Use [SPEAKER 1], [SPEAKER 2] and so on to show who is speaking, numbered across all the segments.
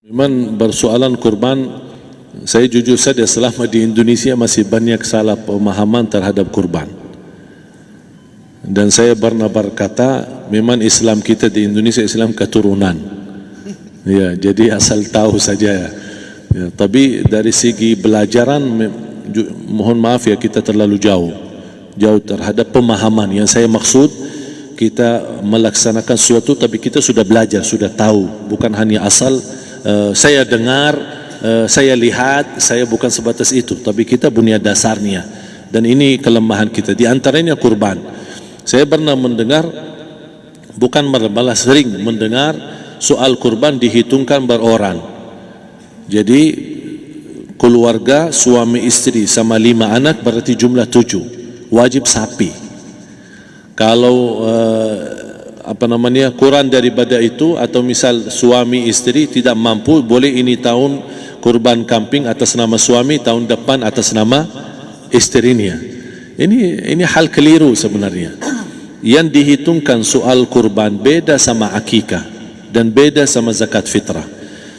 [SPEAKER 1] Memang bersoalan kurban, saya jujur saja selama di Indonesia masih banyak salah pemahaman terhadap kurban. Dan saya pernah berkata, memang Islam kita di Indonesia Islam keturunan. Ya, jadi asal tahu saja. Ya, tapi dari segi belajaran, mohon maaf ya kita terlalu jauh terhadap pemahaman. Yang saya maksud, kita melaksanakan sesuatu tapi kita sudah belajar, sudah tahu, bukan hanya asal saya dengar, saya lihat, saya bukan sebatas itu, tapi kita punya dasarnya. Dan ini kelemahan kita, di antaranya kurban. Saya pernah mendengar, bukan malah sering mendengar soal kurban dihitungkan beroran. Jadi keluarga suami istri sama 5 anak berarti jumlah 7, wajib sapi. Kalau kurang daripada itu, atau misal suami istri tidak mampu, boleh ini tahun kurban kambing atas nama suami, tahun depan atas nama istrinya. Ini hal keliru sebenarnya. Yang dihitungkan soal kurban beda sama akikah dan beda sama zakat fitrah.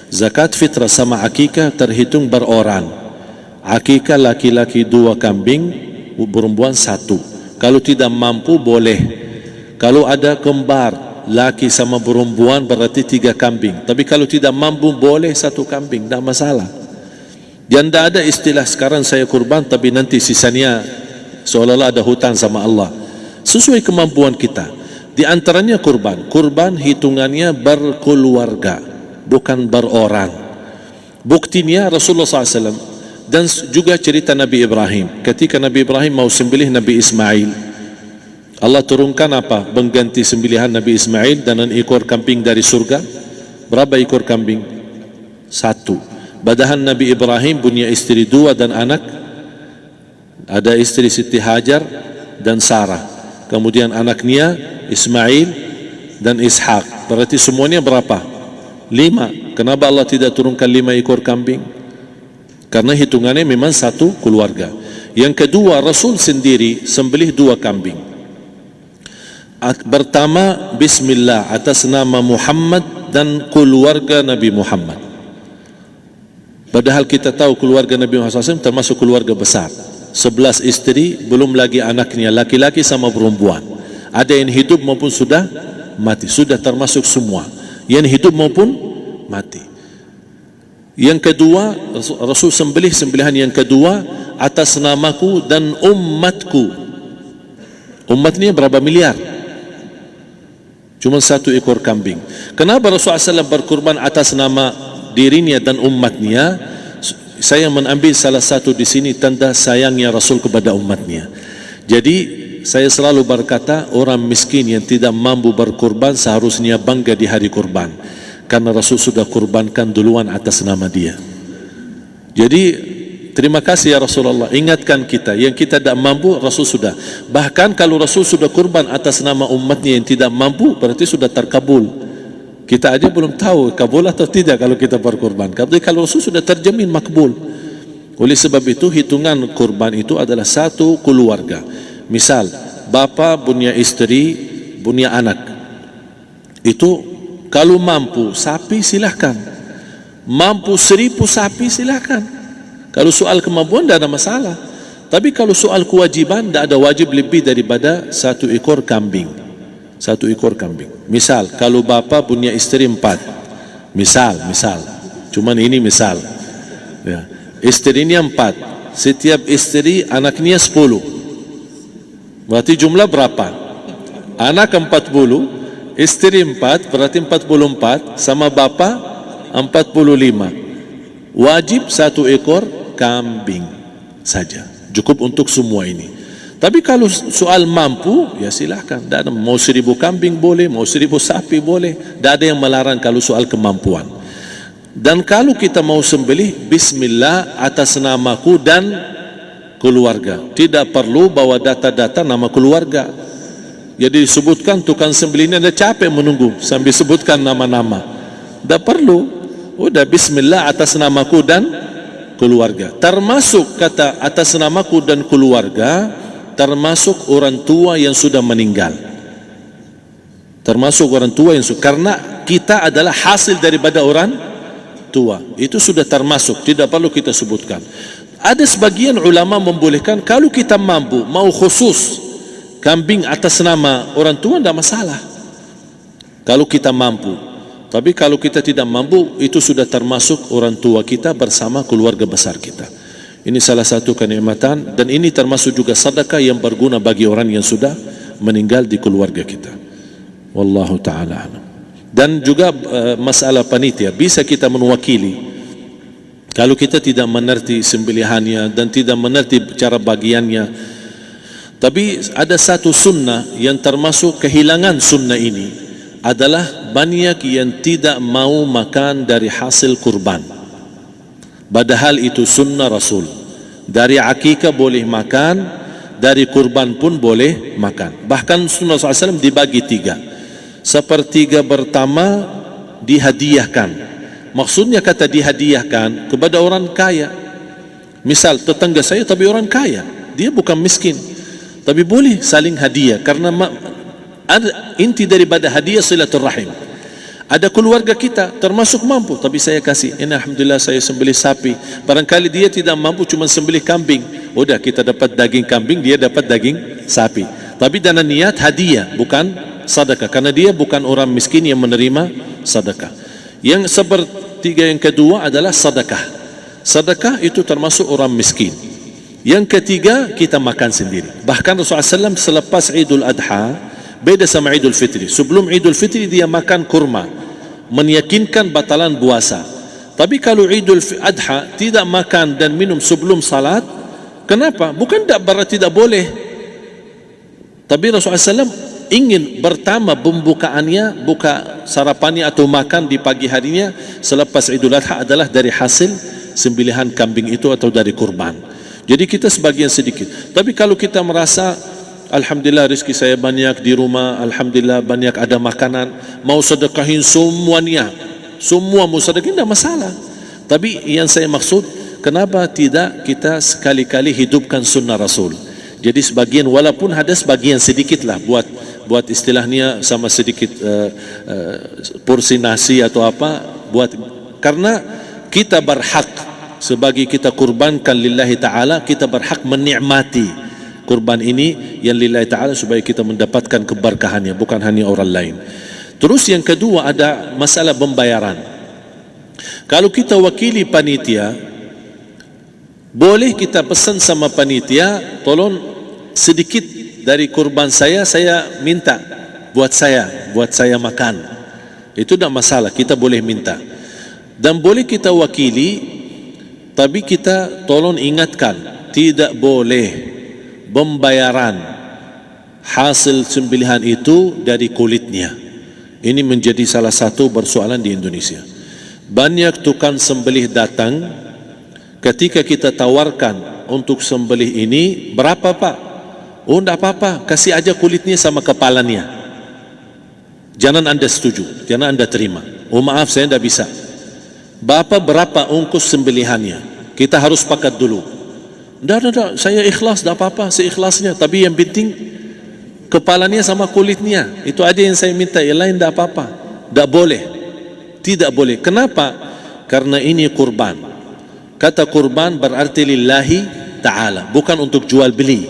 [SPEAKER 1] Zakat fitrah sama akikah terhitung beroran. Akikah laki-laki 2 kambing, perempuan 1. Kalau tidak mampu boleh. Kalau ada kembar, laki sama perempuan berarti 3 kambing. Tapi kalau tidak mampu boleh 1 kambing, tidak masalah. Yang tidak ada istilah sekarang saya kurban tapi nanti sisanya seolah-olah ada hutang sama Allah. Sesuai kemampuan kita. Di antaranya kurban. Kurban hitungannya berkeluarga, bukan beroran. Buktinya Rasulullah SAW dan juga cerita Nabi Ibrahim. Ketika Nabi Ibrahim mau sembelih Nabi Ismail, Allah turunkan apa? Mengganti sembelihan Nabi Ismail dengan ekor kambing dari surga. Berapa ekor kambing? 1. Padahal Nabi Ibrahim punya istri 2 dan anak. Ada istri Siti Hajar dan Sarah. Kemudian anaknya Ismail dan Ishak. Berarti semuanya berapa? 5. Kenapa Allah tidak turunkan 5 ekor kambing? Karena hitungannya memang 1 keluarga. Yang kedua, Rasul sendiri sembelih 2 kambing. Pertama, Bismillah atas nama Muhammad dan keluarga Nabi Muhammad. Padahal kita tahu keluarga Nabi Muhammad SAW termasuk keluarga besar. 11 istri, belum lagi anaknya, laki-laki sama perempuan. Ada yang hidup maupun sudah mati, sudah termasuk semua. Yang hidup maupun mati. Yang kedua, Rasul sembelih sembelihan yang kedua atas namaku dan umatku. Umatnya berapa miliar? Cuma 1 ekor kambing. Kenapa Rasulullah SAW berkurban atas nama dirinya dan umatnya? Saya mengambil salah satu di sini tanda sayangnya Rasul kepada umatnya. Jadi saya selalu berkata, orang miskin yang tidak mampu berkurban seharusnya bangga di hari kurban, karena Rasul sudah kurbankan duluan atas nama dia. Jadi terima kasih ya Rasulullah, ingatkan kita. Yang kita tidak mampu, Rasul sudah. Bahkan kalau Rasul sudah kurban atas nama umatnya yang tidak mampu, berarti sudah terkabul. Kita aja belum tahu kabul atau tidak kalau kita berkurban. Tapi kalau Rasul sudah terjamin makbul. Oleh sebab itu, hitungan kurban itu adalah 1 keluarga. Misal, bapa punya istri, punya anak. Itu kalau mampu sapi silahkan. Mampu 1000 sapi silahkan. Kalau soal kemampuan tidak ada masalah. Tapi kalau soal kewajiban, tidak ada wajib lebih daripada 1 ekor kambing. 1 ekor kambing. Misal, kalau bapa punya istri 4. Misal. Cuman ini misal. Ya. Istrinya 4. Setiap istri anaknya 10. Berarti jumlah berapa? Anak 40, istri 4, berarti 44, sama bapa 45. Wajib 1 ekor kambing saja, cukup untuk semua ini. Tapi kalau soal mampu, ya silahkan. Mau 1000 kambing boleh, mau 1000 sapi boleh. Tidak ada yang melarang kalau soal kemampuan. Dan kalau kita mau sembelih, Bismillah atas namaku dan keluarga. Tidak perlu bawa data-data nama keluarga. Jadi disebutkan tukang sembelihnya ada capek menunggu sambil sebutkan nama-nama. Tidak perlu. Udah Bismillah atas namaku dan keluarga. Termasuk kata atas namaku dan keluarga, termasuk orang tua yang sudah meninggal. Termasuk orang tua yang sudah, karena kita adalah hasil daripada orang tua. Itu sudah termasuk, tidak perlu kita sebutkan. Ada sebagian ulama membolehkan kalau kita mampu, mau khusus kambing atas nama orang tua, tidak masalah kalau kita mampu. Tapi kalau kita tidak mampu, itu sudah termasuk orang tua kita bersama keluarga besar kita. Ini salah satu kenikmatan, dan ini termasuk juga sedekah yang berguna bagi orang yang sudah meninggal di keluarga kita. Wallahu ta'ala alam. Dan juga masalah panitia, bisa kita mewakili kalau kita tidak mengerti sembelihannya dan tidak mengerti cara bagiannya. Tapi ada satu sunnah yang termasuk kehilangan sunnah ini, adalah banyak yang tidak mau makan dari hasil kurban, padahal itu sunnah Rasul. Dari akikah boleh makan, dari kurban pun boleh makan. Bahkan sunnah SAW dibagi 3. Sepertiga pertama dihadiahkan. Maksudnya kata dihadiahkan kepada orang kaya. Misal tetangga saya tapi orang kaya, dia bukan miskin, tapi boleh saling hadiah. Karena inti daripada hadiah silaturrahim. Ada keluarga kita termasuk mampu, tapi saya kasih, ini alhamdulillah saya sembelih sapi. Barangkali dia tidak mampu, cuma sembelih kambing, udah kita dapat daging kambing, dia dapat daging sapi. Tapi dengan niat hadiah, bukan sedekah, karena dia bukan orang miskin yang menerima sedekah. Yang sepertiga yang kedua adalah sedekah. Sedekah itu termasuk orang miskin. Yang ketiga, kita makan sendiri. Bahkan Rasulullah SAW selepas Idul Adha, beda sama Idul Fitri. Sebelum Idul Fitri dia makan kurma, meyakinkan batalan puasa. Tapi kalau Idul Adha tidak makan dan minum sebelum salat, kenapa? Bukan berarti tidak boleh. Tapi Rasulullah SAW ingin pertama pembukaannya, buka sarapannya atau makan di pagi harinya selepas Idul Adha adalah dari hasil sembelihan kambing itu atau dari kurban. Jadi kita sebagian sedikit. Tapi kalau kita merasa alhamdulillah rezeki saya banyak di rumah, alhamdulillah banyak ada makanan, mau sedekahin semuanya, semua mau sedekahin, tidak masalah. Tapi yang saya maksud, kenapa tidak kita sekali-kali hidupkan sunnah Rasul? Jadi sebagian, walaupun ada sebagian sedikit lah, buat istilahnya sama sedikit porsi nasi atau apa, karena kita berhak sebagai kita kurbankan lillahi ta'ala, kita berhak menikmati kurban ini yang lillahi ta'ala supaya kita mendapatkan keberkahannya, bukan hanya orang lain. Terus yang kedua ada masalah pembayaran. Kalau kita wakili panitia, boleh kita pesan sama panitia, tolong sedikit dari kurban saya minta buat saya makan. Itu tidak masalah, kita boleh minta. Dan boleh kita wakili, tapi kita tolong ingatkan, tidak boleh pembayaran hasil sembelihan itu dari kulitnya. Ini menjadi salah satu persoalan di Indonesia. Banyak tukang sembelih datang, ketika kita tawarkan untuk sembelih ini, berapa pak? Oh tidak apa-apa, kasih aja kulitnya sama kepalanya. Jangan anda setuju, jangan anda terima. Oh maaf saya tidak bisa. Bapak berapa ongkos sembelihannya? Kita harus sepakat dulu. Tidak, saya ikhlas, tidak apa-apa, seikhlasnya. Tapi yang penting kepalanya sama kulitnya. Itu aja yang saya minta, yang lain tidak apa-apa. Tidak boleh. Tidak boleh. Kenapa? Karena ini kurban. Kata kurban berarti lillahi ta'ala, bukan untuk jual beli.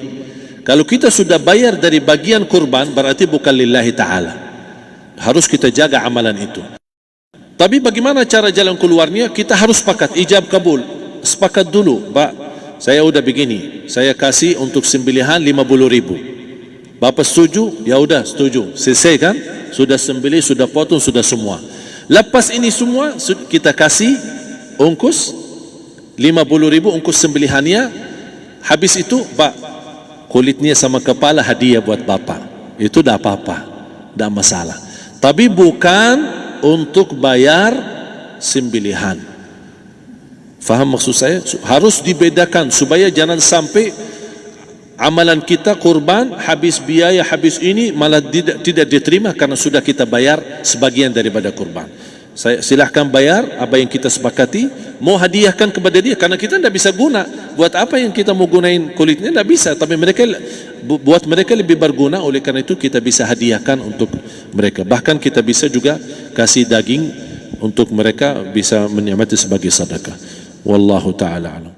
[SPEAKER 1] Kalau kita sudah bayar dari bagian kurban, berarti bukan lillahi ta'ala. Harus kita jaga amalan itu. Tapi bagaimana cara jalan keluarnya? Kita harus sepakat, ijab kabul. Sepakat dulu, Pak, saya udah begini, saya kasih untuk sembelihan 50.000. Bapak setuju? Ya udah setuju. Selesai kan? Sudah sembelih, sudah potong, sudah semua. Lepas ini semua kita kasih ongkos 50.000 ongkos sembelihannya. Habis itu, Pak, kulitnya sama kepala hadiah buat Bapak. Itu dah apa-apa, dah masalah. Tapi bukan untuk bayar sembelihan. Faham maksud saya? Harus dibedakan supaya jangan sampai amalan kita kurban habis biaya, habis ini malah tidak diterima karena sudah kita bayar sebagian daripada kurban. Saya silahkan bayar apa yang kita sepakati, mau hadiahkan kepada dia karena kita tidak bisa guna. Buat apa yang kita mau gunain kulitnya? Tidak bisa. Tapi mereka buat mereka lebih berguna, oleh karena itu kita bisa hadiahkan untuk mereka. Bahkan kita bisa juga kasih daging untuk mereka bisa menikmati sebagai sedekah. Wallahu taala alam.